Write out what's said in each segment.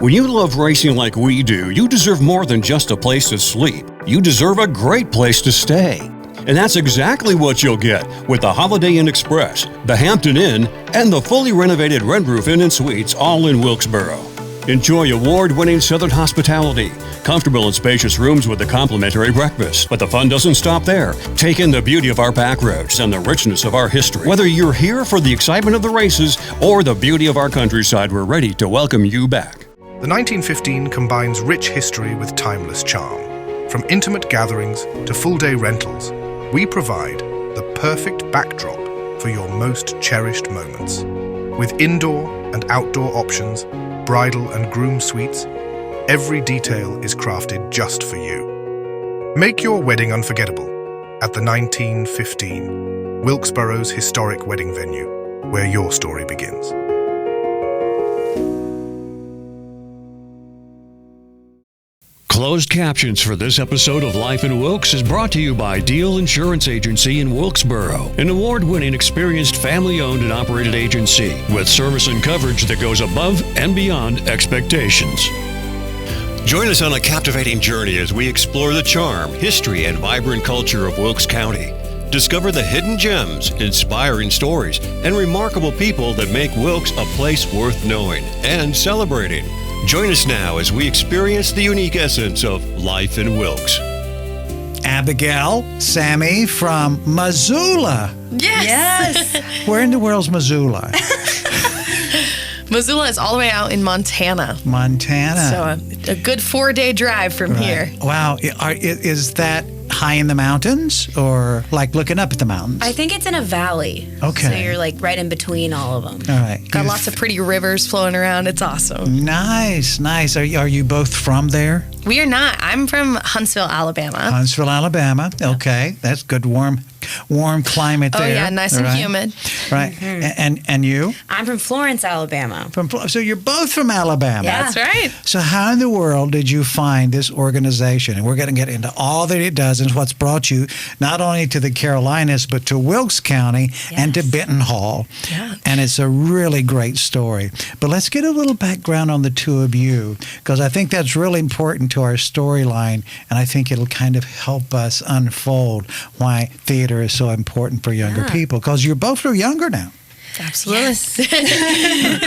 When you love racing like we do, you deserve more than just a place to sleep. You deserve a great place to stay. And that's exactly what you'll get with the Holiday Inn Express, the Hampton Inn, and the fully renovated Red Roof Inn and Suites, all in Wilkesboro. Enjoy award-winning Southern hospitality, comfortable and spacious rooms with a complimentary breakfast. But the fun doesn't stop there. Take in the beauty of our back roads and the richness of our history. Whether you're here for the excitement of the races or the beauty of our countryside, we're ready to welcome you back. The 1915 combines rich history with timeless charm. From intimate gatherings to full-day rentals, we provide the perfect backdrop for your most cherished moments. With indoor and outdoor options, bridal and groom suites, every detail is crafted just for you. Make your wedding unforgettable at the 1915, Wilkesboro's historic wedding venue, where your story begins. Closed captions for this episode of Life in Wilkes is brought to you by Deal Insurance Agency in Wilkesboro, an award-winning, experienced, family-owned and operated agency with service and coverage that goes above and beyond expectations. Join us on a captivating journey as we explore the charm, history, and vibrant culture of Wilkes County. Discover the hidden gems, inspiring stories, and remarkable people that make Wilkes a place worth knowing and celebrating. Join us now as we experience the unique essence of Life in Wilkes. Abigail, Sammy from Missoula. Yes. Where in the world's Missoula? Missoula is all the way out in Montana. Montana. So a good 4-day drive from here. Wow. Is that high in the mountains or like looking up at the mountains? I think it's in a valley. Okay. So you're like right in between all of them. All right. Got lots of pretty rivers flowing around. It's awesome. Nice. Are you both from there? We are not. I'm from Huntsville, Alabama. Huntsville, Alabama. Okay. That's good warm climate there. Oh yeah, nice and humid. Right. Mm-hmm. And you? I'm from Florence, Alabama. So you're both from Alabama. Yeah. That's right. So how in the world did you find this organization? And we're going to get into all that it does and what's brought you not only to the Carolinas, but to Wilkes County and to Benton Hall. Yeah. And it's a really great story. But let's get a little background on the two of you, because I think that's really important to our storyline, and I think it'll kind of help us unfold why theater is so important for younger people, because you're both younger now. Absolutely. Yes.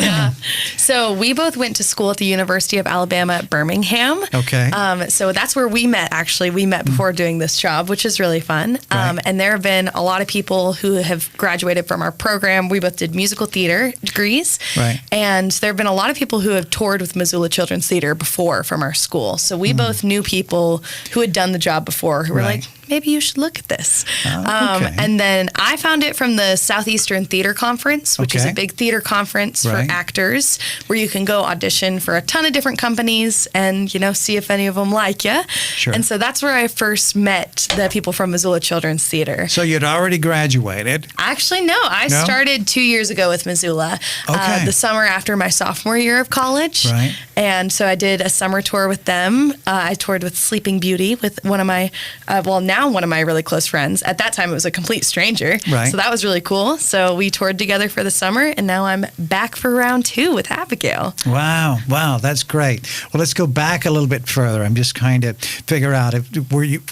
Yeah. So we both went to school at the University of Alabama at Birmingham. Okay. So that's where we met, actually. We met before doing this job, which is really fun. Right. And there have been a lot of people who have graduated from our program. We both did musical theater degrees. Right. And there have been a lot of people who have toured with Missoula Children's Theater before from our school. So we both knew people who had done the job before who were like, maybe you should look at this. Okay. And then I found it from the Southeastern Theater Conference, which is Okay. a big theater conference for Right. actors where you can go audition for a ton of different companies and, see if any of them like you. Sure. And so that's where I first met the people from Missoula Children's Theater. So you'd already graduated. Actually, no. I No? started 2 years ago with Missoula, Okay. the summer after my sophomore year of college. Right. And so I did a summer tour with them. I toured with Sleeping Beauty with one of my, now one of my really close friends. At that time, it was a complete stranger. Right. So that was really cool. So we toured together for the summer, and now I'm back for round 2 with Abigail. Wow, that's great. Well, let's go back a little bit further. I'm just trying to figure out were you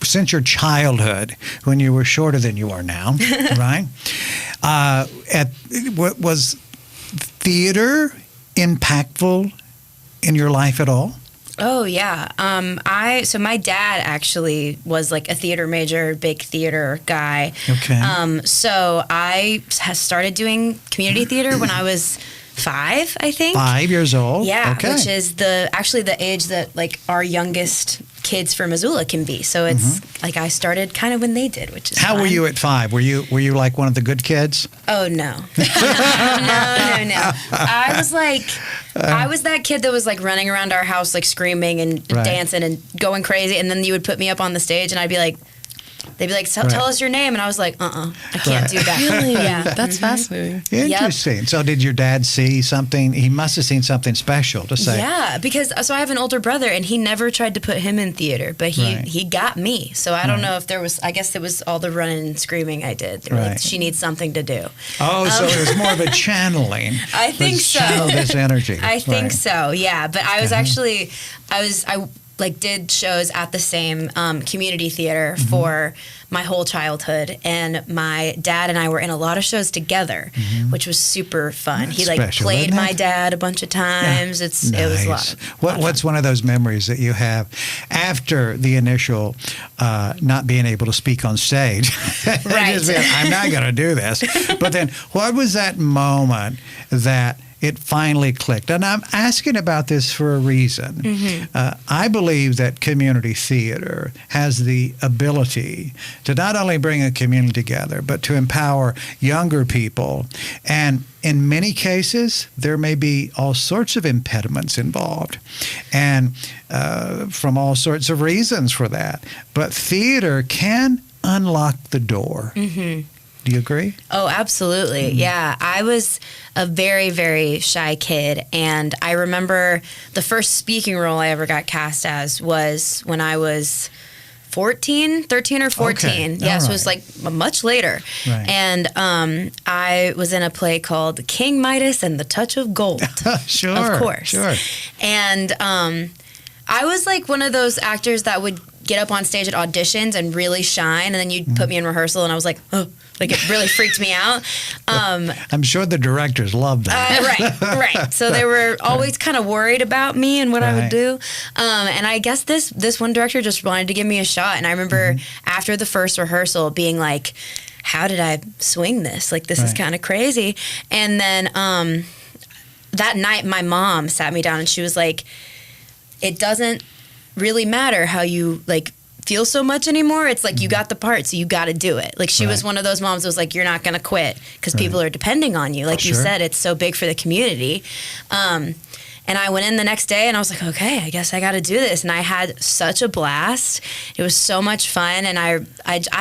since your childhood, when you were shorter than you are now, right? Was theater impactful in your life at all? Oh yeah. So my dad actually was like a theater major, big theater guy. Okay. So I started doing community theater when I was 5, I think. 5 years old? Yeah, Okay. which is actually the age that like our youngest kids for Missoula can be. So it's like I started kind of when they did, which is How were fun. you at 5? Were you like one of the good kids? Oh no. No. I was that kid that was like running around our house like screaming and Right. dancing and going crazy, and then you would put me up on the stage and I'd be like, they'd be like, tell us your name. And I was like, I can't do that. Really? Yeah. That's fascinating. Interesting. So did your dad see something? He must have seen something special to say. Yeah, because so I have an older brother, and he never tried to put him in theater, but he got me. So I don't know if there was, I guess it was all the running and screaming I did. They were like, she needs something to do. Oh, so it was more of a channeling. I think so. Channel this energy. I think so, yeah. But I was actually, I like did shows at the same community theater for my whole childhood, and my dad and I were in a lot of shows together, which was super fun. That's he like special, played isn't my it? dad a bunch of times. It was a lot. What's one of those memories that you have after the initial not being able to speak on stage? Right. Just being, I'm not going to do this. But then what was that moment that it finally clicked? And I'm asking about this for a reason. I believe that community theater has the ability to not only bring a community together, but to empower younger people. And in many cases, there may be all sorts of impediments involved, and from all sorts of reasons for that. But theater can unlock the door. Do you agree? Oh, absolutely. Yeah. I was a very, very shy kid. And I remember the first speaking role I ever got cast as was when I was 13 or 14. Okay. Yeah, so All it was like much later. Right. And I was in a play called King Midas and the Touch of Gold. Sure. Of course. Sure. And I was like one of those actors that would get up on stage at auditions and really shine, and then you'd put me in rehearsal, and I was like, oh. Like, it really freaked me out. I'm sure the directors loved that. Right. So they were always kind of worried about me and what I would do. And I guess this one director just wanted to give me a shot. And I remember after the first rehearsal being like, how did I swing this? Like, this is kind of crazy. And then that night, my mom sat me down and she was like, it doesn't really matter how you, like, feel so much anymore. It's like, you got the part, so you got to do it. Like, she was one of those moms that was like, you're not going to quit because people are depending on you. Like you said, it's so big for the community. And I went in the next day and I was like, okay, I guess I got to do this. And I had such a blast. It was so much fun. And I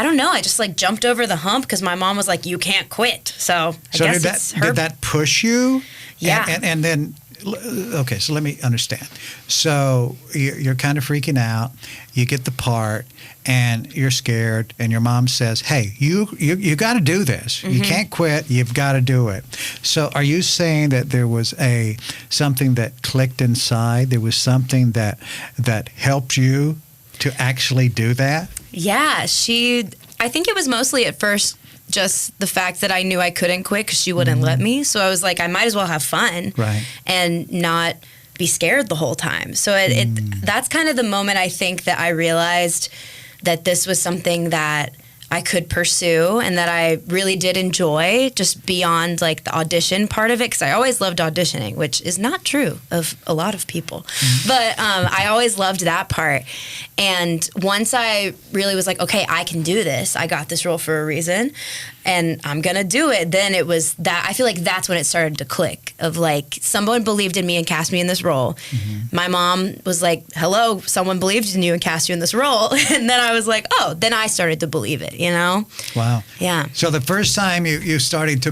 don't know, I just like jumped over the hump because my mom was like, you can't quit. So I guess did that push you? Yeah. And then, okay, so let me understand. So you're kind of freaking out. You get the part, and you're scared, and your mom says, hey, you got to do this. You can't quit. You've got to do it. So are you saying that there was something that clicked inside? There was something that helped you to actually do that? Yeah, I think it was mostly at first just the fact that I knew I couldn't quit because she wouldn't let me. So I was like, I might as well have fun and not be scared the whole time. So that's kind of the moment I think that I realized that this was something that I could pursue and that I really did enjoy, just beyond like the audition part of it, because I always loved auditioning, which is not true of a lot of people. But I always loved that part. And once I really was like, okay, I can do this. I got this role for a reason and I'm going to do it. Then it was that, I feel like that's when it started to click, of like, someone believed in me and cast me in this role. My mom was like, hello, someone believed in you and cast you in this role. And then I was like, oh, then I started to believe it, you know? Wow. Yeah. So the first time you started to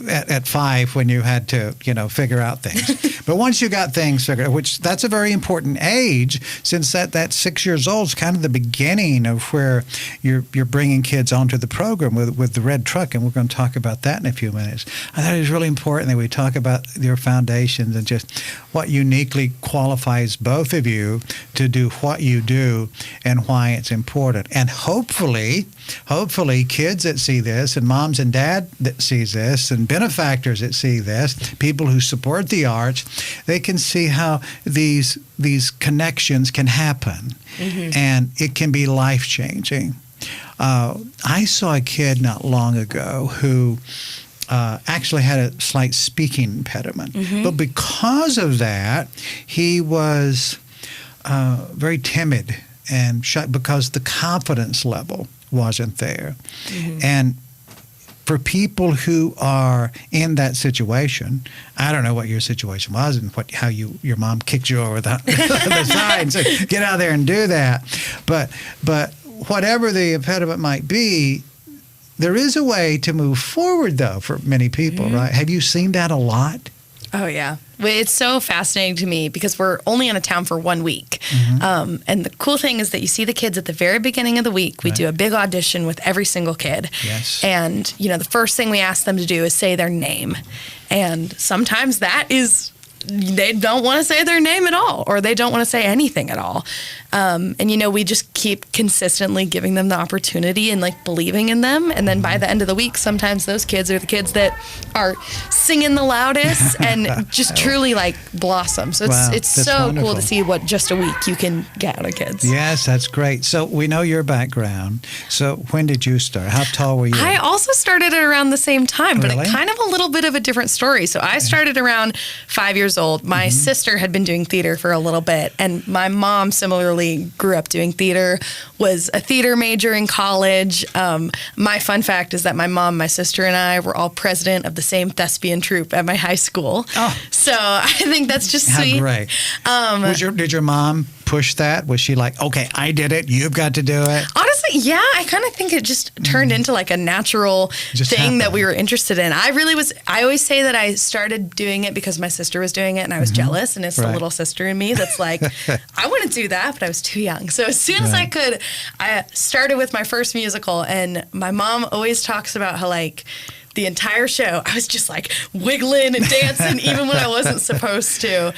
at 5 when you had to, figure out things. But once you got things figured out, which that's a very important age, since that 6 years old is kind of the beginning of where you're bringing kids onto the program with the red truck, and we're going to talk about that in a few minutes. I thought it was really important that we talk about your foundations and just what uniquely qualifies both of you to do what you do and why it's important. And hopefully kids that see this, and moms and dad that sees this, and benefactors that see this, people who support the arts, they can see how these connections can happen, and it can be life-changing. I saw a kid not long ago who actually had a slight speaking impediment, but because of that, he was very timid and shy because the confidence level wasn't there. And for people who are in that situation, I don't know what your situation was and how your mom kicked you over the side and said, get out there and do that. But whatever the impediment might be, there is a way to move forward, though, for many people, right? Have you seen that a lot? Oh, yeah. It's so fascinating to me because we're only in a town for 1 week. And the cool thing is that you see the kids at the very beginning of the week. We do a big audition with every single kid. Yes. And, the first thing we ask them to do is say their name. And sometimes that is, they don't want to say their name at all, or they don't want to say anything at all. And, we just keep consistently giving them the opportunity and believing in them. And then by the end of the week, sometimes those kids are the kids that are singing the loudest and just truly blossom. So it's so wonderful. Cool to see what just a week you can get out of kids. Yes, that's great. So we know your background. So when did you start? How tall were you? I also started at around the same time, but Really? kind of a little bit of a different story. So I started around 5 years old. My sister had been doing theater for a little bit, and my mom similarly grew up doing theater, was a theater major in college. My fun fact is that my mom, my sister, and I were all president of the same thespian troupe at my high school. Oh. So I think that's just How sweet. great. Did your mom push that? Was she like, okay, I did it, you've got to do it? Honestly, yeah, I kind of think it just turned into a natural thing that we were interested in. I always say that I started doing it because my sister was doing it and I was jealous, and it's the little sister in me that's like, I want to do that, but I was too young. So as soon as I could, I started with my first musical, and my mom always talks about how the entire show, I was just wiggling and dancing even when I wasn't supposed to.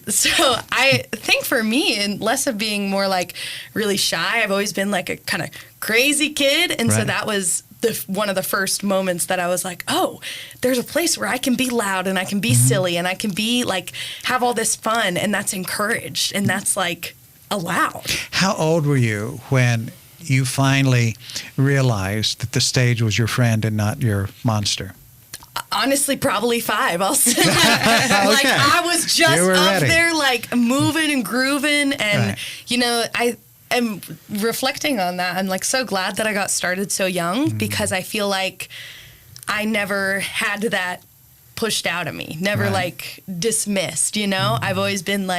So I think for me, and less of being more really shy, I've always been a kind of crazy kid. And so that was one of the first moments that I was like, oh, there's a place where I can be loud and I can be silly and I can be have all this fun, and that's encouraged and that's allowed. How old were you when you finally realized that the stage was your friend and not your monster? Honestly, probably 5. I'll say. I was just up there moving and grooving, and I am reflecting on that. I'm so glad that I got started so young, because I feel like I never had that pushed out of me, never dismissed, I've always been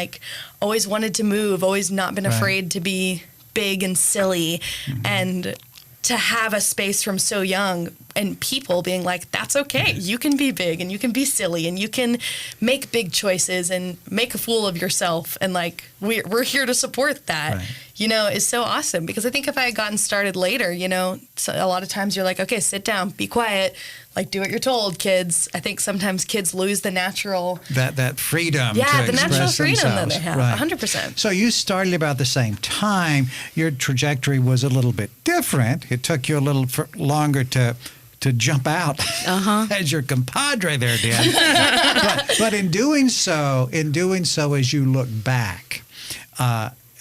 always wanted to move, always not been afraid to be big and silly, and to have a space from so young, and people being that's okay, you can be big and you can be silly and you can make big choices and make a fool of yourself, and we're here to support that, is so awesome. Because I think if I had gotten started later, so a lot of times you're okay, sit down, be quiet, do what you're told, kids. I think sometimes kids lose the natural... That freedom to express the natural freedom themselves. that they have, 100%. So you started about the same time. Your trajectory was a little bit different. It took you a little longer to jump out as your compadre there did. but in doing so, as you look back,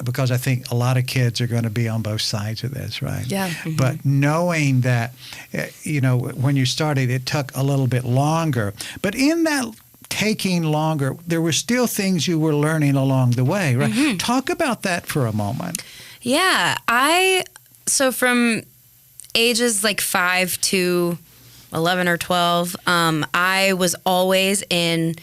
because I think a lot of kids are going to be on both sides of this, right? Yeah. But knowing that, when you started, it took a little bit longer. But in that taking longer, there were still things you were learning along the way, right? Talk about that for a moment. Yeah. So from ages 5 to 11 or 12, I was always in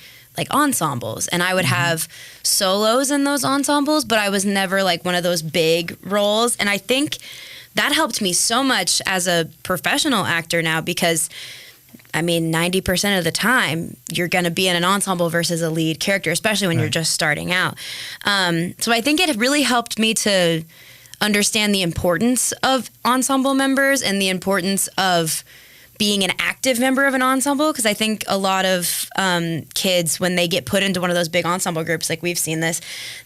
ensembles, and I would have solos in those ensembles, but I was never one of those big roles. And I think that helped me so much as a professional actor now, because 90% of the time you're going to be in an ensemble versus a lead character, especially when you're just starting out. So I think it really helped me to understand the importance of ensemble members and the importance of being an active member of an ensemble, because I think a lot of kids, when they get put into one of those big ensemble groups, we've seen this,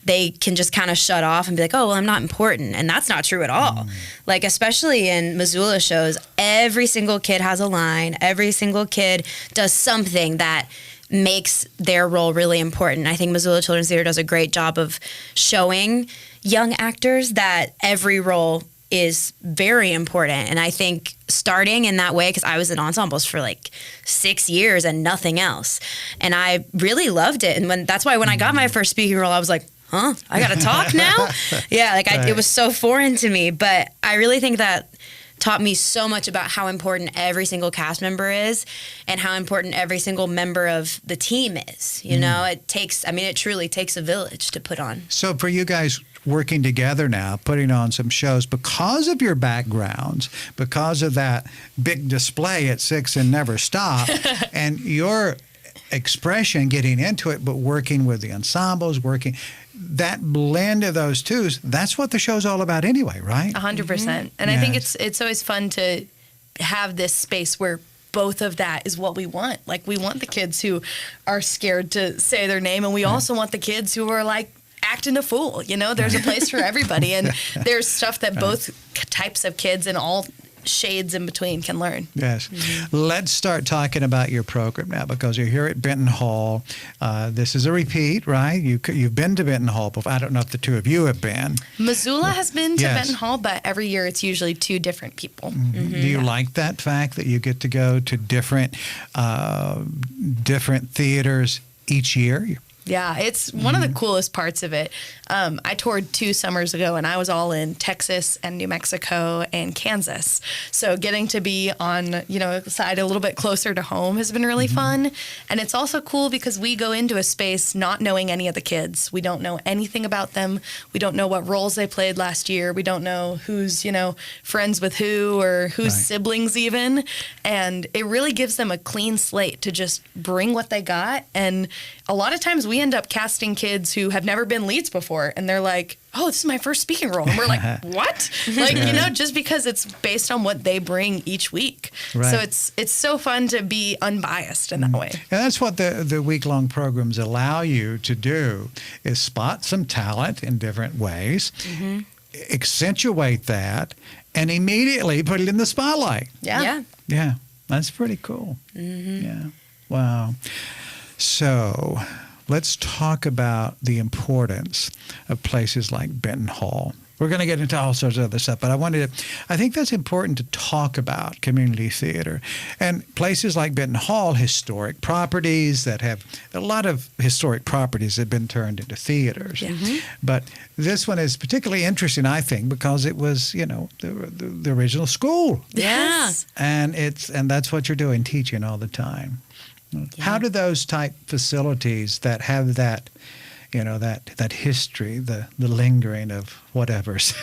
they can just kind of shut off and be oh, well, I'm not important. And that's not true at all. Especially in Missoula shows, every single kid has a line. Every single kid does something that makes their role really important. I think Missoula Children's Theater does a great job of showing young actors that every role is very important. And I think starting in that way, because I was in ensembles for 6 years and nothing else, and I really loved it. And that's why when I got my first speaking role, I was I got to talk now? Yeah, it was so foreign to me. But I really think that taught me so much about how important every single cast member is and how important every single member of the team is. You know, it truly takes a village to put on. So for you guys working together now, putting on some shows, because of your backgrounds, because of that big display at 6 and Never Stop, and your expression, getting into it, but working with the ensembles, that blend of those two, that's what the show's all about anyway, right? 100%. And I think it's always fun to have this space where both of that is what we want. Like, we want the kids who are scared to say their name, and we also want the kids who are like acting a fool. You know, there's a place for everybody, and there's stuff that both types of kids and all shades in between can learn. Yes. Let's start talking about your program now, because you're here at Benton Hall. This is a repeat, right? You've been to Benton Hall before. I don't know if the two of you have been. Missoula has been to Benton Hall, but every year it's usually 2 different people. Do you like that fact that you get to go to different theaters each year? Yeah, it's one of the coolest parts of it. I toured 2 summers ago, and I was all in Texas and New Mexico and Kansas. So getting to be on, a side a little bit closer to home has been really fun. And it's also cool because we go into a space not knowing any of the kids. We don't know anything about them. We don't know what roles they played last year. We don't know who's, friends with who or whose siblings even. And it really gives them a clean slate to just bring what they got. And a lot of times we end up casting kids who have never been leads before, and they're like, oh, this is my first speaking role. And we're like, what? Just because it's based on what they bring each week. Right. So it's so fun to be unbiased in that way. And that's what the week-long programs allow you to do, is spot some talent in different ways, accentuate that, and immediately put it in the spotlight. Yeah. Yeah. That's pretty cool. Yeah. Wow. So let's talk about the importance of places like Benton Hall. We're going to get into all sorts of other stuff, but I think that's important to talk about community theater. And places like Benton Hall, historic properties that have a lot of historic properties that have been turned into theaters. But this one is particularly interesting, I think, because it was, the original school. Yes. And that's what you're doing, teaching all the time. How do those type facilities that have that, that history, the lingering of whatevers,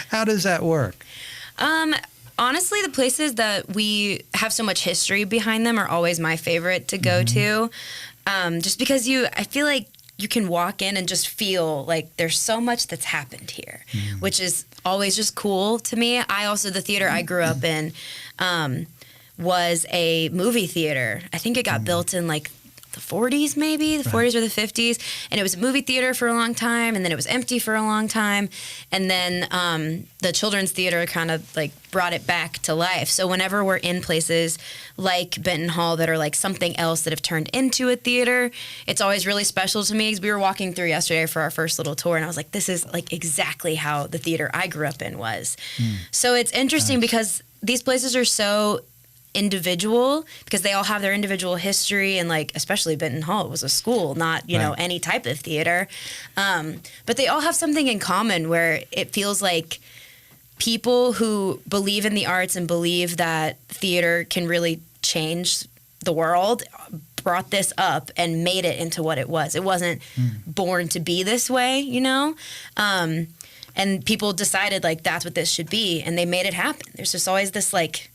how does that work? Honestly, the places that we have so much history behind them are always my favorite to go to, just because I feel like you can walk in and just feel like there's so much that's happened here, which is always just cool to me. The theater I grew up in, was a movie theater. I think it got built in like the 40s maybe, the 40s or the 50s. And it was a movie theater for a long time, and then it was empty for a long time. And then the children's theater kind of like brought it back to life. So whenever we're in places like Benton Hall that are like something else that have turned into a theater, it's always really special to me, because we were walking through yesterday for our first little tour, and I was like, this is like exactly how the theater I grew up in was. So it's interesting because these places are so individual, because they all have their individual history, and like especially Benton Hall, it was a school, not any type of theater, but they all have something in common where it feels like people who believe in the arts and believe that theater can really change the world brought this up and made it into what it was. It wasn't born to be this way, and people decided like that's what this should be, and they made it happen. There's just always this like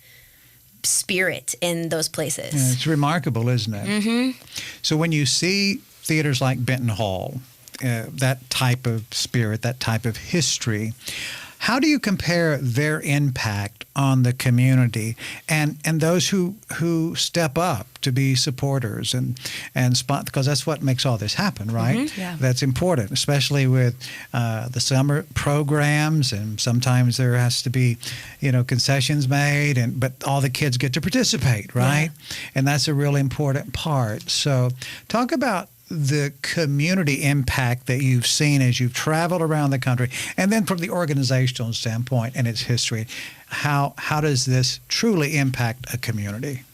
spirit in those places. Yeah, it's remarkable, isn't it? So when you see theaters like Benton Hall, that type of spirit, that type of history, how do you compare their impact on the community and those who step up to be supporters and spot, because that's what makes all this happen, right? That's important, especially with the summer programs, and sometimes there has to be concessions made, but all the kids get to participate, right? And that's a really important part. So talk about the community impact that you've seen as you've traveled around the country, and then from the organizational standpoint and its history, how does this truly impact a community?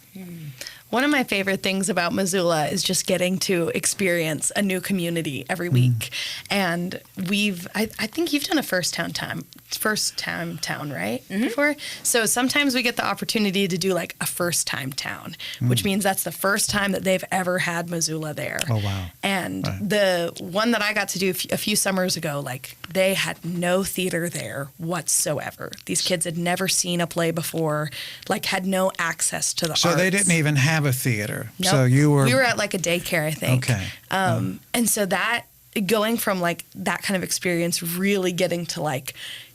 One of my favorite things about Missoula is just getting to experience a new community every week. And I think you've done a first time town, right? Before? So sometimes we get the opportunity to do like a first time town, which means that's the first time that they've ever had Missoula there. Oh, wow. And the one that I got to do a few summers ago, like they had no theater there whatsoever. These kids had never seen a play before, like had no access to the arts. So they didn't even have a theater. Nope. So we were at like a daycare, I think. Okay. And so that going from like that kind of experience, really getting to like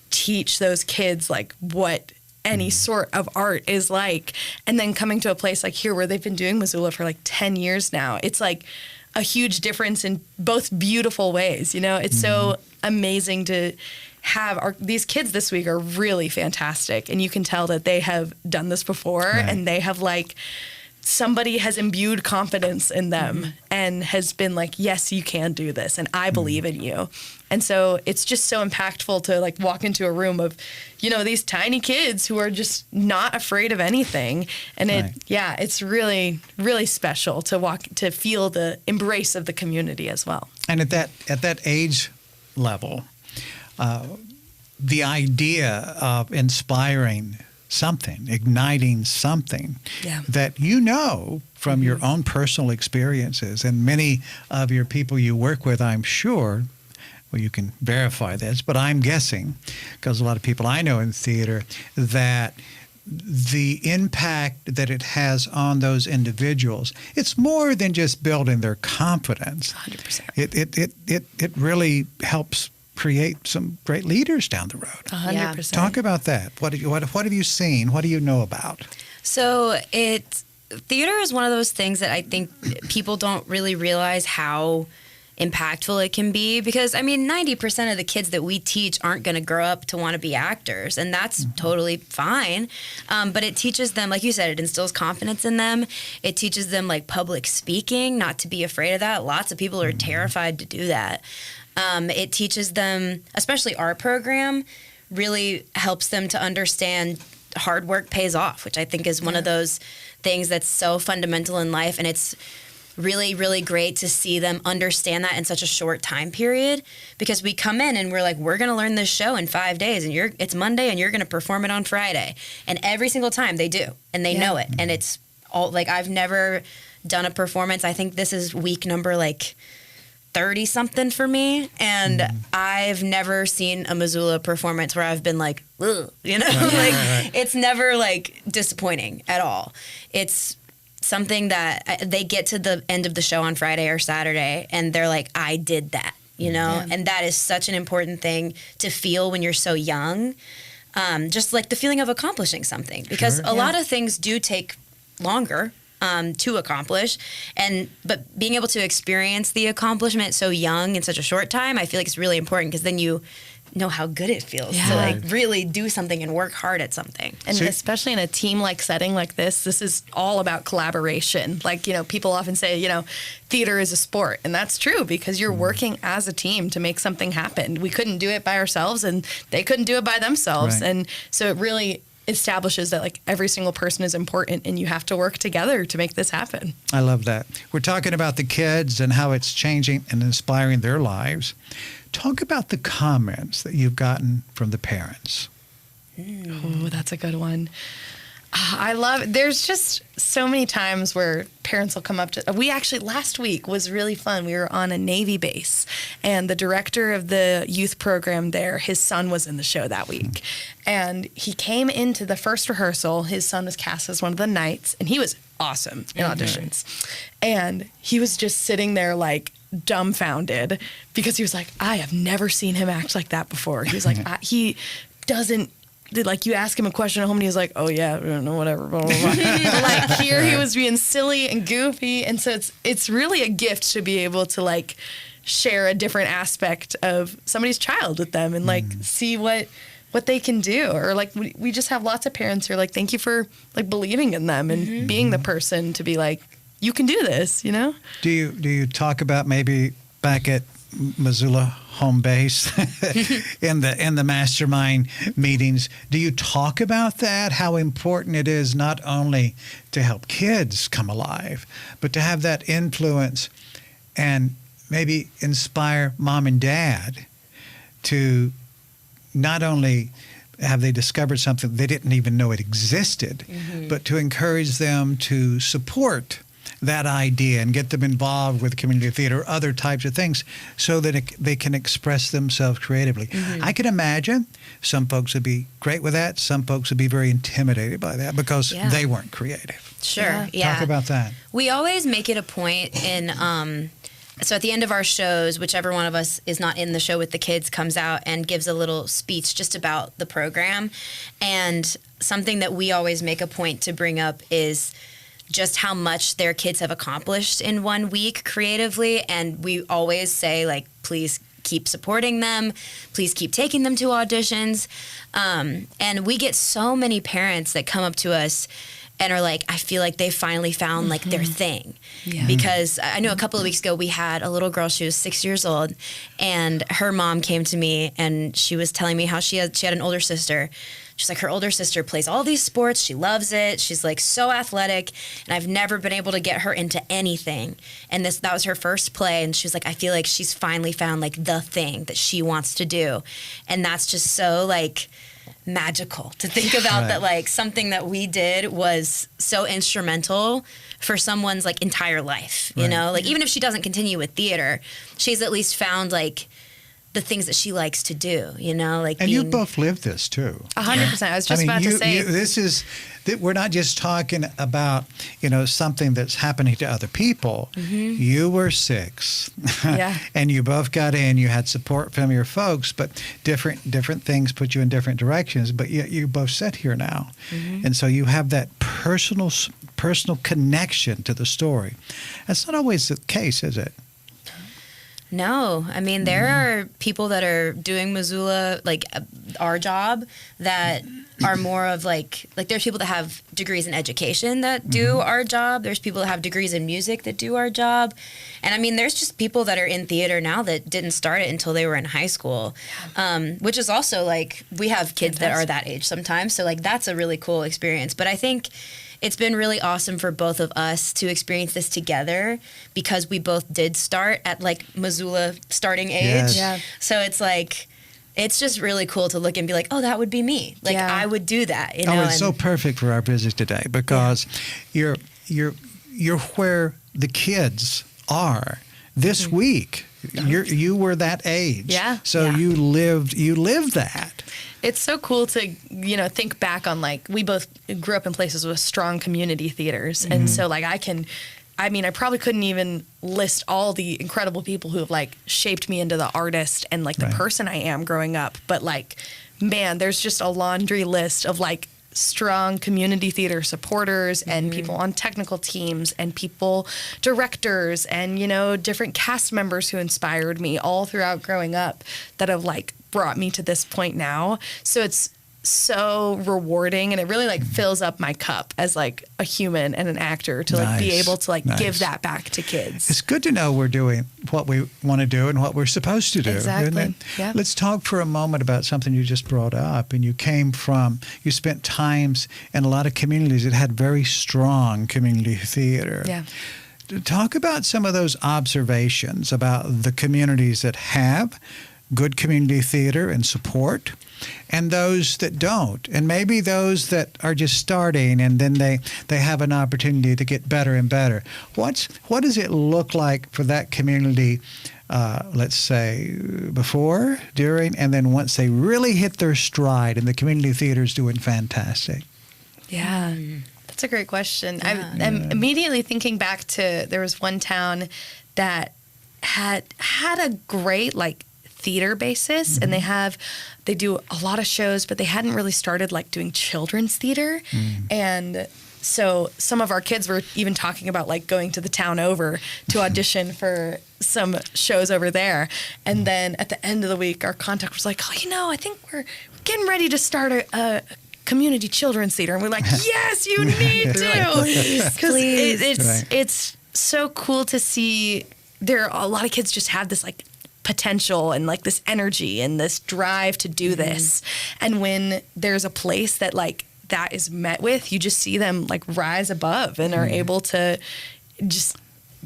teach those kids like what any sort of art is like, and then coming to a place like here where they've been doing Missoula for like 10 years now, it's like a huge difference in both beautiful ways. You know, it's so amazing to have these kids this week are really fantastic, and you can tell that they have done this before, and they have like somebody has imbued confidence in them and has been like, yes, you can do this, and I believe in you. And so it's just so impactful to like walk into a room of, you know, these tiny kids who are just not afraid of anything. And it's really, really special to feel the embrace of the community as well. And at that age level, the idea of inspiring something, igniting something that you know from your own personal experiences, and many of your people you work with, I'm sure, well, you can verify this, but I'm guessing, because a lot of people I know in theater, that the impact that it has on those individuals, it's more than just building their confidence. 100%. It really helps create some great leaders down the road. 100%. Talk about that. What have you seen? What do you know about? So theater is one of those things that I think people don't really realize how impactful it can be, because I mean 90% of the kids that we teach aren't going to grow up to want to be actors, and that's totally fine, but it teaches them, like you said, it instills confidence in them. It teaches them like public speaking, not to be afraid of that. Lots of people are terrified to do that. It teaches them, especially our program, really helps them to understand hard work pays off, which I think is one of those things that's so fundamental in life. And it's really, really great to see them understand that in such a short time period, because we come in and we're like, we're going to learn this show in 5 days, and it's Monday and you're going to perform it on Friday. And every single time they do, and they know it. And it's all like, I've never done a performance. I think this is week number like 30 something for me, and I've never seen a Missoula performance where I've been like, ugh, you know, it's never like disappointing at all. It's something that they get to the end of the show on Friday or Saturday and they're like, I did that, you know, and that is such an important thing to feel when you're so young. Just like the feeling of accomplishing something, because a lot of things do take longer to accomplish, but being able to experience the accomplishment so young in such a short time, I feel like it's really important, because then you know how good it feels to like really do something and work hard at something. And especially in a team-like setting like this is all about collaboration. Like, you know, people often say, you know, theater is a sport, and that's true, because you're working as a team to make something happen. We couldn't do it by ourselves, and they couldn't do it by themselves. And so it really establishes that like every single person is important, and you have to work together to make this happen. I love that. We're talking about the kids and how it's changing and inspiring their lives. Talk about the comments that you've gotten from the parents. Oh, that's a good one. I love it. There's just so many times where parents will come up to, we actually, last week was really fun. We were on a Navy base, and the director of the youth program there, his son was in the show that week. And he came into the first rehearsal. His son was cast as one of the knights, and he was awesome in auditions. And he was just sitting there like dumbfounded, because he was like, I have never seen him act like that before. He was like, he doesn't, like, you ask him a question at home and he's like, oh yeah, I don't know, whatever, blah, blah, blah. Like, here he was being silly and goofy. And so it's really a gift to be able to like share a different aspect of somebody's child with them and like see what they can do. Or like we just have lots of parents who are like, thank you for like believing in them and being the person to be like, you can do this, you know? Do you talk about maybe back at Missoula home base in the mastermind meetings. Do you talk about that? How important it is not only to help kids come alive, but to have that influence and maybe inspire mom and dad to not only have they discovered something they didn't even know it existed, but to encourage them to support that idea and get them involved with community theater or other types of things so that they can express themselves creatively. I can imagine some folks would be great with that. Some folks would be very intimidated by that because they weren't creative. Sure. Yeah. Talk about that. We always make it a point in, so at the end of our shows, whichever one of us is not in the show with the kids comes out and gives a little speech just about the program. And something that we always make a point to bring up is just how much their kids have accomplished in 1 week creatively. And we always say, like, please keep supporting them. Please keep taking them to auditions. And we get so many parents that come up to us and are like, I feel like they finally found like their thing. Because I know a couple of weeks ago we had a little girl, she was 6 years old, and her mom came to me and she was telling me how she had an older sister. She's like, her older sister plays all these sports. She loves it. She's like so athletic, and I've never been able to get her into anything. And that was her first play, and she was like, I feel like she's finally found like the thing that she wants to do. And that's just so like magical to think about that like something that we did was so instrumental for someone's like entire life, you know? Like even if she doesn't continue with theater, she's at least found like the things that she likes to do, you know, like. And you both lived this too. 100%. I was just about to say. This is, we're not just talking about, you know, something that's happening to other people. You were 6, and you both got in. You had support from your folks, but different things put you in different directions. But yet you both sit here now, and so you have that personal connection to the story. That's not always the case, is it? No, I mean, there are people that are doing Missoula, like our job, that are more of like there's people that have degrees in education that do our job. There's people that have degrees in music that do our job. And I mean, there's just people that are in theater now that didn't start it until they were in high school, which is also like, we have kids that are that age sometimes. So like, that's a really cool experience. But I think it's been really awesome for both of us to experience this together because we both did start at like Missoula starting age. So it's like, it's just really cool to look and be like, oh, that would be me. Like I would do that. You know? Oh, it's so perfect for our visit today because you're where the kids are this week. You were that age. So you lived that. It's so cool to, you know, think back on like, we both grew up in places with strong community theaters. And so like I probably couldn't even list all the incredible people who have like shaped me into the artist and like the person I am growing up. But like, man, there's just a laundry list of like strong community theater supporters and people on technical teams and people, directors and, you know, different cast members who inspired me all throughout growing up that have like brought me to this point now. So it's so rewarding, and it really like fills up my cup as like a human and an actor to like be able to like give that back to kids. It's good to know we're doing what we want to do and what we're supposed to do. Exactly. Isn't it? Let's talk for a moment about something you just brought up. And you spent times in a lot of communities that had very strong community theater. Talk about some of those observations about the communities that have good community theater and support, and those that don't, and maybe those that are just starting and then they have an opportunity to get better and better. What does it look like for that community, let's say before, during, and then once they really hit their stride and the community theater is doing fantastic? That's a great question. I'm immediately thinking back to, there was one town that had a great like theater basis, and they do a lot of shows, but they hadn't really started like doing children's theater. And so some of our kids were even talking about like going to the town over to audition for some shows over there. And then at the end of the week, our contact was like, oh, you know, I think we're getting ready to start a community children's theater. And we're like, yes, you need to, because it's so cool to see. There are a lot of kids just have this like potential and like this energy and this drive to do this. And when there's a place that like that is met with, you just see them like rise above and are able to just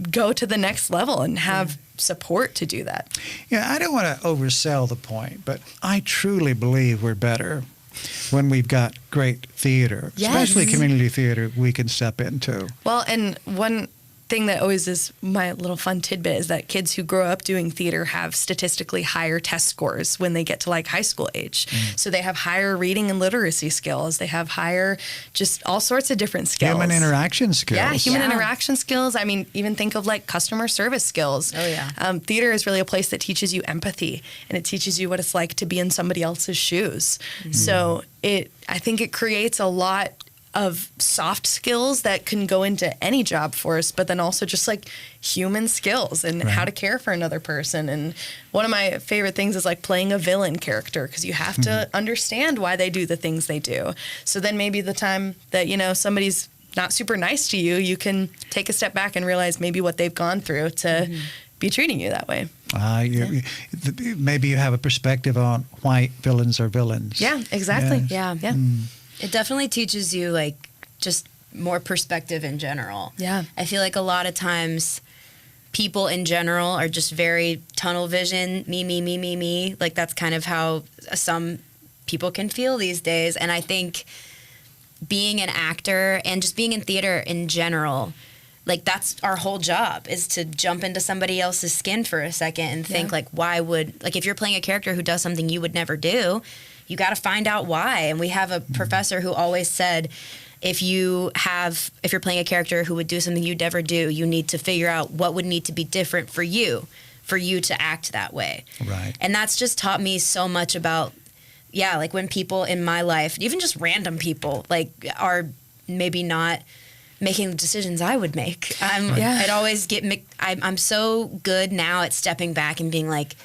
go to the next level and have support to do that. Yeah, I don't want to oversell the point, but I truly believe we're better when we've got great theater, especially community theater we can step into. Well, and one thing that always is my little fun tidbit is that kids who grow up doing theater have statistically higher test scores when they get to like high school age. So they have higher reading and literacy skills. They have higher, just all sorts of different skills. Human interaction skills. Yeah, human interaction skills. I mean, even think of like customer service skills. Oh, yeah. Theater is really a place that teaches you empathy, and it teaches you what it's like to be in somebody else's shoes. So I think it creates a lot of soft skills that can go into any job force, but then also just like human skills and how to care for another person. And one of my favorite things is like playing a villain character, because you have to understand why they do the things they do. So then maybe the time that, you know, somebody's not super nice to you, you can take a step back and realize maybe what they've gone through to be treating you that way. Maybe you have a perspective on why villains are villains. Yeah, exactly. Yes. Yeah. It definitely teaches you like just more perspective in general. Yeah. I feel like a lot of times people in general are just very tunnel vision, me. Like that's kind of how some people can feel these days. And I think being an actor and just being in theater in general, like that's our whole job, is to jump into somebody else's skin for a second and think like, why would, like if you're playing a character who does something you would never do, you got to find out why. And we have a professor who always said, if you're playing a character who would do something you'd never do, you need to figure out what would need to be different for you to act that way. Right. And that's just taught me so much about, like when people in my life, even just random people, like are maybe not making the decisions I would make. I'd always I'm so good now at stepping back and being like,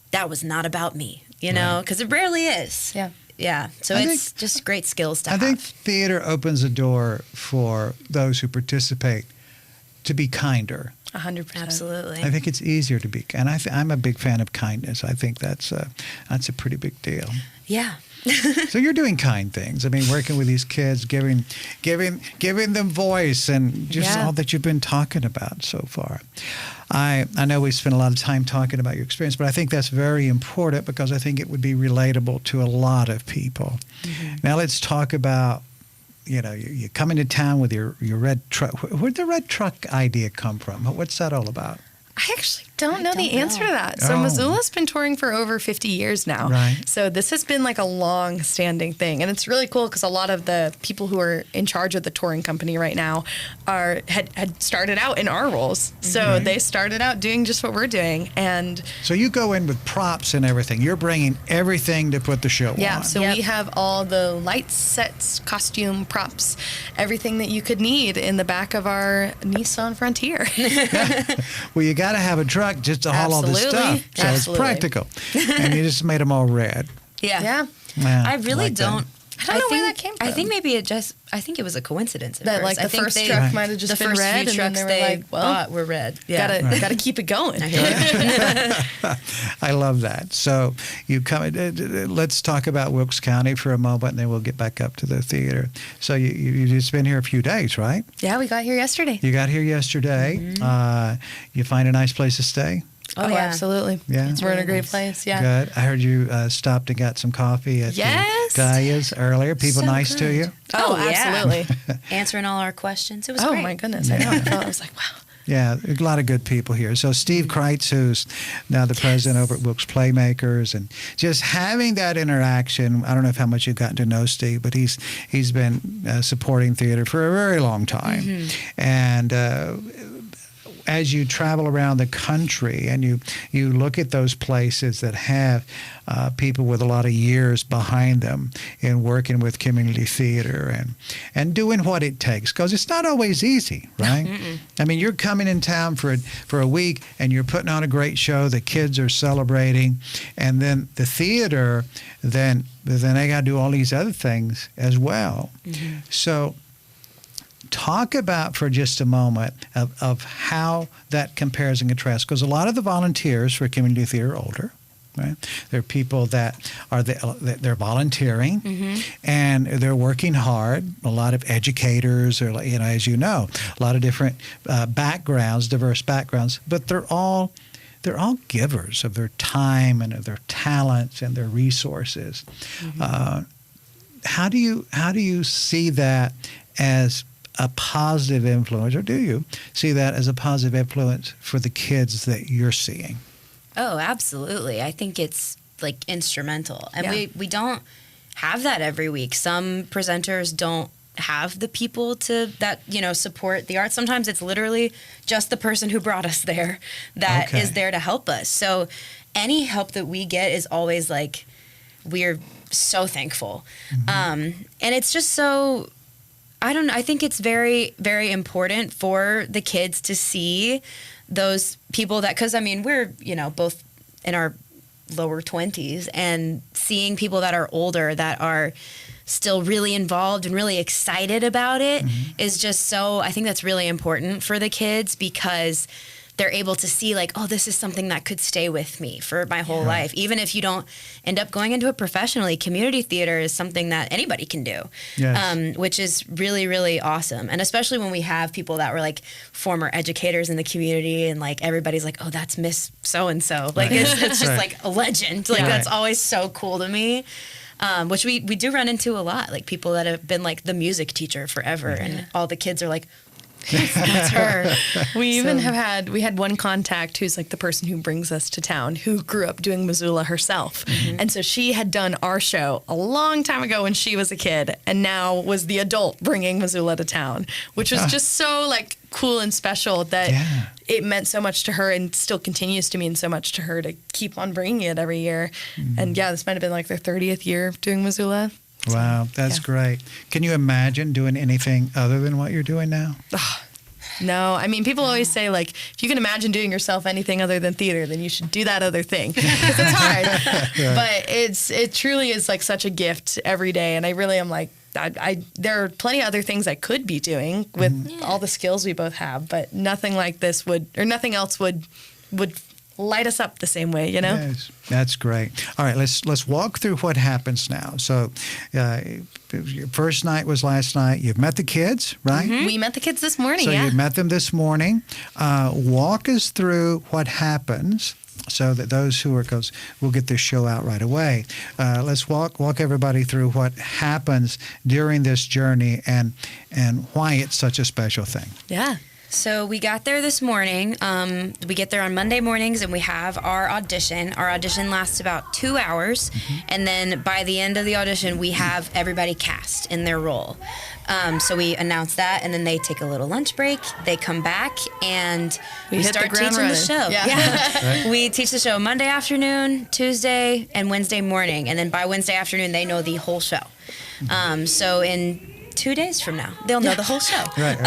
that was not about me. You know, because it rarely is. Yeah. So it's just great skills to have. I think theater opens a door for those who participate to be kinder. 100%. Absolutely. I think it's easier to be, and I'm a big fan of kindness. I think that's a pretty big deal. Yeah. So you're doing kind things. I mean, working with these kids, giving them voice, and just all that you've been talking about so far. I know we spent a lot of time talking about your experience, but I think that's very important because I think it would be relatable to a lot of people. Now let's talk about, you come into town with your red truck. Where'd the red truck idea come from? What's that all about? I actually don't know the answer to that. So Missoula's been touring for over 50 years now. Right. So this has been like a long-standing thing. And it's really cool because a lot of the people who are in charge of the touring company right now had started out in our roles. So they started out doing just what we're doing. And so you go in with props and everything. You're bringing everything to put the show on. Yeah, so we have all the lights, sets, costume, props, everything that you could need in the back of our Nissan Frontier. Well, you got to have a truck just to haul all this stuff. So it's practical. And you just made them all red. Yeah. I really don't. I don't know where that came from. I think maybe I think it was a coincidence at that first. Like the first truck might have just been red, and then they were like, well, we're red. Yeah. Gotta keep it going. I love that. So you come. Let's talk about Wilkes County for a moment, and then we'll get back up to the theater. So you just been here a few days, right? Yeah, we got here yesterday. You got here yesterday. You find a nice place to stay? Oh, yeah. Absolutely. Yeah. We're in a great place. Yeah. Good. I heard you stopped and got some coffee at Dahlia's earlier. People nice to you? Oh, absolutely. Answering all our questions. It was great. great. Oh, my goodness. I know. I was like, wow. Yeah, a lot of good people here. So Steve Kreitz, who's now the president over at Wilkes Playmakers, and just having that interaction. I don't know how much you've gotten to know Steve, but he's been supporting theater for a very long time. And as you travel around the country and you look at those places that have people with a lot of years behind them in working with community theater and doing what it takes, because it's not always easy, right? I mean, you're coming in town for a week and you're putting on a great show. The kids are celebrating, and then the theater, then they got to do all these other things as well. So talk about for just a moment of how that compares and contrasts, because a lot of the volunteers for community theater are older. Right? There are people that they're volunteering, and they're working hard. A lot of educators, or as you know, a lot of different backgrounds, diverse backgrounds. But they're all givers of their time and of their talents and their resources. How do you see that as a positive influence, or do you see that as a positive influence for the kids that you're seeing? Oh, absolutely. I think it's like instrumental. And we don't have that every week. Some presenters don't have the people that support the arts. Sometimes it's literally just the person who brought us there that is there to help us. So any help that we get is always like, we're so thankful. And it's just so, I don't know, I think it's very, very important for the kids to see those people because we're, both in our lower 20s, and seeing people that are older that are still really involved and really excited about it is just so, I think that's really important for the kids, because they're able to see like, oh, this is something that could stay with me for my whole life. Even if you don't end up going into it professionally, community theater is something that anybody can do, which is really, really awesome. And especially when we have people that were like former educators in the community, and like everybody's like, oh, that's Miss So-and-so. Like it's just like a legend. Like that's always so cool to me. Which we do run into a lot, like people that have been like the music teacher forever, and all the kids are like, that's her. We had one contact who's like the person who brings us to town, who grew up doing Missoula herself. And so she had done our show a long time ago when she was a kid, and now was the adult bringing Missoula to town, which was just so like cool and special that it meant so much to her, and still continues to mean so much to her, to keep on bringing it every year. And this might have been like their 30th year doing Missoula. Wow, that's great. Can you imagine doing anything other than what you're doing now? No, people always say, like, if you can imagine doing yourself anything other than theater, then you should do that other thing, because it's hard. But it truly is like such a gift every day, and I really am like, there are plenty of other things I could be doing with all the skills we both have, but nothing like this nothing else would light us up the same way, Yes, that's great. All right, let's walk through what happens now. So your first night was last night. You've met the kids, right? We met the kids this morning, So you met them this morning. Walk us through what happens, so that those who are, because we'll get this show out right away. Let's walk everybody through what happens during this journey and why it's such a special thing. Yeah. So we got there this morning. We get there on Monday mornings, and we have our audition. Our audition lasts about 2 hours, and then by the end of the audition, we have everybody cast in their role. So we announce that, and then they take a little lunch break. They come back, and we start teaching the show. Yeah. We teach the show Monday afternoon, Tuesday, and Wednesday morning, and then by Wednesday afternoon, they know the whole show. So in 2 days from now, they'll know the whole show. Right.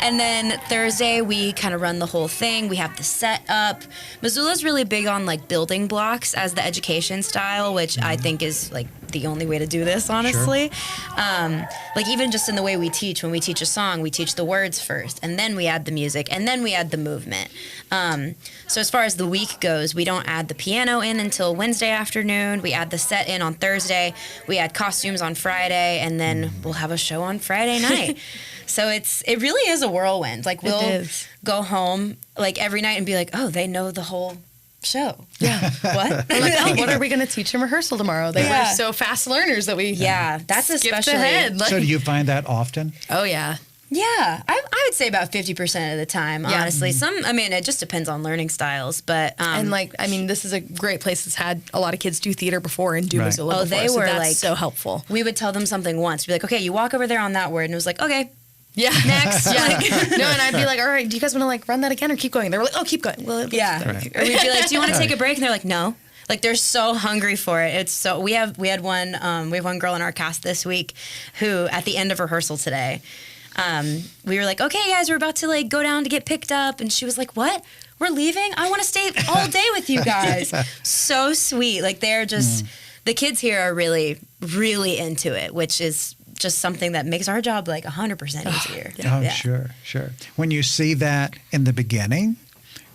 And then Thursday, we kind of run the whole thing. We have the set up. Missoula's really big on like building blocks as the education style, which I think is like the only way to do this, honestly. Like even just in the way we teach, when we teach a song, we teach the words first, and then we add the music, and then we add the movement. So as far as the week goes, we don't add the piano in until Wednesday afternoon. We add the set in on Thursday. We add costumes on Friday, and then we'll have a show on Friday night. So it really is a whirlwind. Like we'll go home like every night and be like, oh, they know the whole show. Yeah. What? Like, oh, what are we going to teach in rehearsal tomorrow? They were so fast learners that we that's especially ahead. So do you find that often? Oh yeah. Yeah, I would say about 50% of the time, honestly. It just depends on learning styles, but... and this is a great place that's had a lot of kids do theater before and do Missoula before, they were that's so helpful. We would tell them something once, be like, okay, you walk over there on that word, and it was like, okay. Yeah. Next. No, and I'd be like, all right, do you guys want to like run that again or keep going? They were like, oh, keep going. Well, Or we'd be like, do you want to take a break? And they're like, no. Like they're so hungry for it. It's so we have one girl in our cast this week who at the end of rehearsal today, we were like, okay, guys, we're about to like go down to get picked up. And she was like, what? We're leaving? I want to stay all day with you guys. So sweet. Like they're just, the kids here are really, really into it, which is just something that makes our job like 100% easier. Sure. When you see that in the beginning,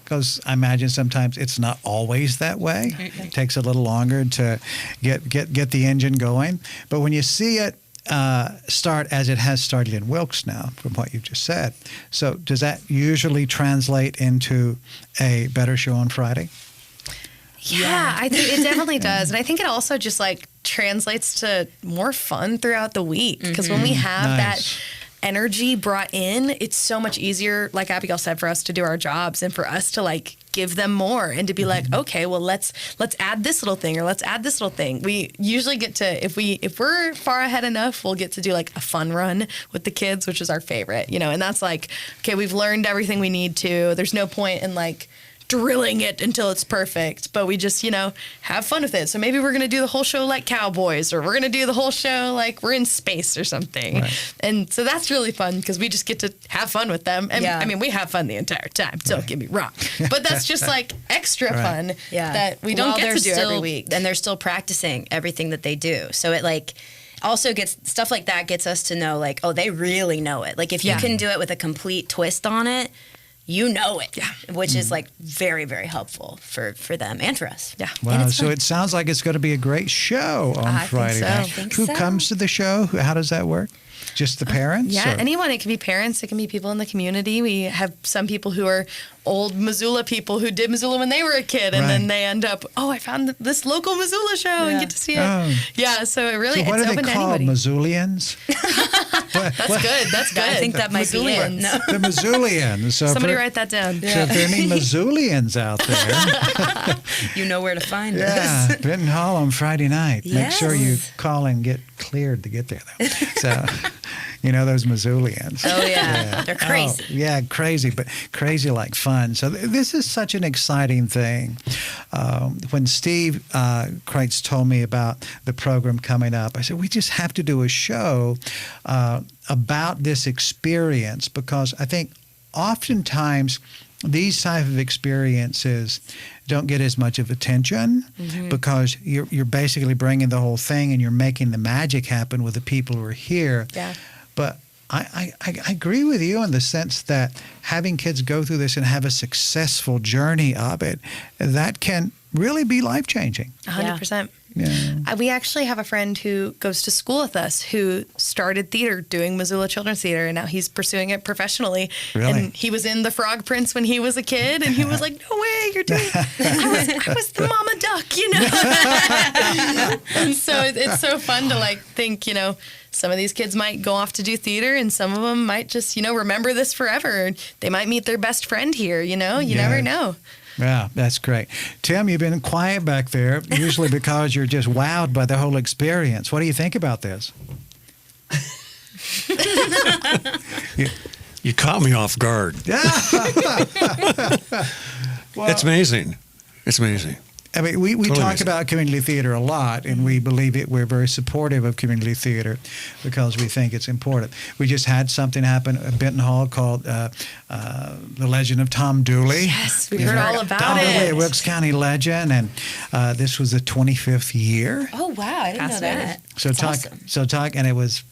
because I imagine sometimes it's not always that way. It takes a little longer to get the engine going. But when you see it start as it has started in Wilkes now, from what you just said, so does that usually translate into a better show on Friday? Yeah, I think it definitely does. And I think it also just like translates to more fun throughout the week. Because when we have that energy brought in, it's so much easier, like Abigail said, for us to do our jobs and for us to like give them more and to be like, okay, well let's add this little thing or let's add this little thing. We usually get to, if we're far ahead enough, we'll get to do like a fun run with the kids, which is our favorite, and that's like, okay, we've learned everything we need to. There's no point in like drilling it until it's perfect, but we just, have fun with it. So maybe we're going to do the whole show like cowboys, or we're going to do the whole show like we're in space or something. Right. And so that's really fun because we just get to have fun with them. And I mean, we have fun the entire time. Don't get me wrong, but that's just like extra fun that we don't get to do every week. And they're still practicing everything that they do. So it like also gets stuff like that gets us to know like, oh, they really know it. Like if you can do it with a complete twist on it, you know it, which is like very, very helpful for them and for us. Yeah. Wow. So it sounds like it's going to be a great show on Friday night. Who comes to the show? How does that work? Just the parents? Anyone. It can be parents. It can be people in the community. We have some people who are old Missoula people who did Missoula when they were a kid, and then they end up, I found this local Missoula show and get to see it. Yeah, so it really what it's are open they to called? anybody. Missoulians? That's good. That's good. I think that might be it. No. The Missoulians. So somebody write that down. So if there are any Missoulians out there, you know where to find us. Benton Hall on Friday night. Make sure you call and get cleared to get there, though. So, those Missoulians. Oh, yeah. They're crazy. Crazy, but crazy like fun. So this is such an exciting thing. When Steve Kreitz told me about the program coming up, I said, we just have to do a show about this experience, because I think oftentimes these type of experiences don't get as much of attention because you're basically bringing the whole thing and you're making the magic happen with the people who are here. Yeah. But I agree with you in the sense that having kids go through this and have a successful journey of it, that can really be life-changing. 100%. Yeah. We actually have a friend who goes to school with us who started theater doing Missoula Children's Theater, and now he's pursuing it professionally. Really? And he was in The Frog Prince when he was a kid, and he was like, no way, you're doing I was the mama duck, And so it's so fun to like think, some of these kids might go off to do theater, and some of them might just, remember this forever. They might meet their best friend here, You never know. Yeah, that's great. Tim, you've been quiet back there, usually because you're just wowed by the whole experience. What do you think about this? You caught me off guard. It's amazing. It's amazing. I mean, we totally talk about community theater a lot, and we believe we're very supportive of community theater because we think it's important. We just had something happen at Benton Hall called The Legend of Tom Dooley. Yes, we heard all about Tom it. Dooley, a Wilkes County legend, and this was the 25th year. Oh, wow, I didn't know that. So talk, and it was,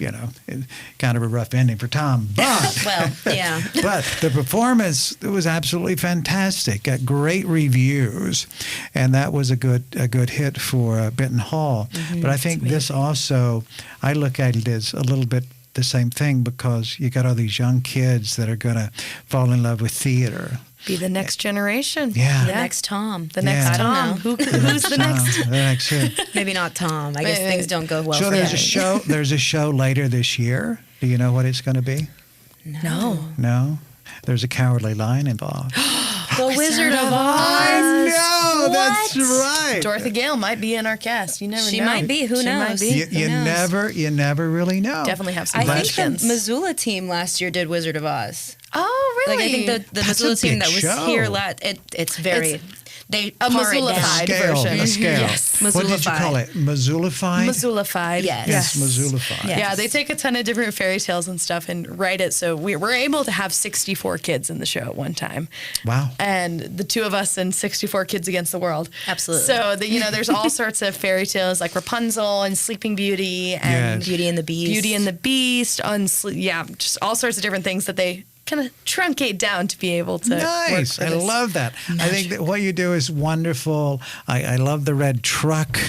kind of a rough ending for Tom, but but the performance, it was absolutely fantastic. Got great reviews, and that was a good hit for Benton Hall. But I think this also, I look at it as a little bit the same thing, because you got all these young kids that are going to fall in love with theater. Be the next generation. Yeah. The next Tom. The next Tom. Who's the next? The next Maybe not Tom. I guess things don't go well. So for there's him. a show. There's a show later this year. Do you know what it's going to be? No. There's a Cowardly Lion involved. The Wizard of Oz. I know. That's right. Dorothy Gale might be in our cast. You never know. She might be. Who knows? You never really know. Definitely have some I think the Missoula team last year did Wizard of Oz. Oh, really? Like I think the Missoula team that was here it's very. They a Missoula-fied version. A scale. Yes. What did you call it? Missoula-fied? Missoula-fied. Yes. Missoula-fied. Yes. Yeah, they take a ton of different fairy tales and stuff and write it. So we're able to have 64 kids in the show at one time. Wow. And the two of us and 64 kids against the world. Absolutely. So, there's all sorts of fairy tales like Rapunzel and Sleeping Beauty and Beauty and the Beast. Beauty and the Beast. Just all sorts of different things that they kind of truncate down to be able to nice. work I love that. I think that what you do is wonderful. I love the red truck.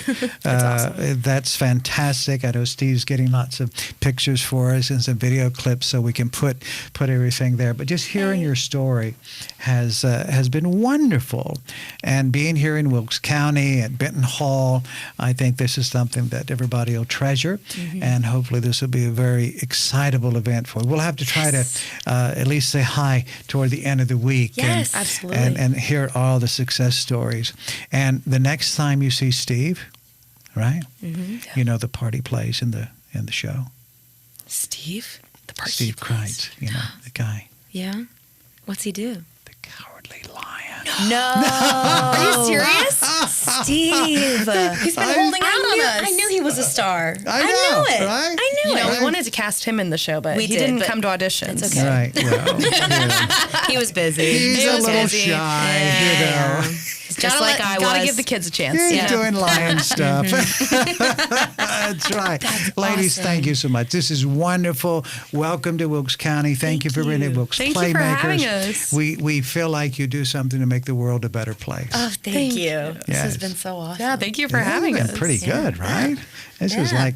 That's awesome. That's fantastic. I know Steve's getting lots of pictures for us and some video clips so we can put everything there. But just hearing your story has been wonderful. And being here in Wilkes County at Benton Hall, I think this is something that everybody will treasure. Mm-hmm. And hopefully this will be a very excitable event for you. We'll have to try to at least say hi toward the end of the week. Yes, absolutely. And hear all the success stories. And the next time you see Steve, right? Mm-hmm. You know the part he plays in the show. Steve? The part Steve Kreitz, the guy. Yeah. What's he do? The Cowardly Lion. No. Are you serious? Steve. He's been holding out on us. I knew he was a star. I knew it. Right? I knew it. We wanted to cast him in the show, but We he did, didn't but come to auditions. it's okay. Right. Well, yeah. He was busy. He's He a was little busy. shy, Yeah. you know. Just like I was. Gotta give the kids a chance. He's Yeah. doing lion stuff. That's right. Ladies, awesome. thank you so much. This is wonderful. Welcome to Wilkes County. Thank you for being at Wilkes Thank Playmakers. you for having us. We feel like you do something to make the world a better place. Oh, thank you. This Yes. has been so awesome. Yeah, thank you for Yeah, having it's us. pretty good, right? This is Yeah. like,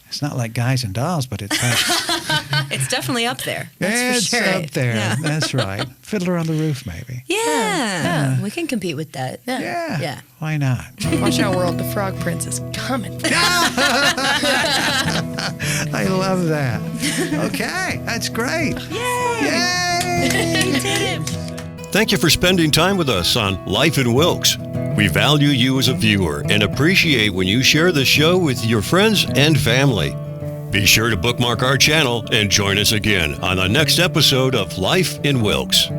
it's not like Guys and Dolls, but it's like, It's definitely up there. That's it's for sure. up there. Yeah. That's right. Fiddler on the Roof, maybe. Yeah. We can compete with that. Yeah. Yeah. Why not? Watch out, world. The Frog Prince is coming. I love that. Okay, that's great. Yay! Thank you for spending time with us on Life in Wilkes. We value you as a viewer and appreciate when you share the show with your friends and family. Be sure to bookmark our channel and join us again on the next episode of Life in Wilkes.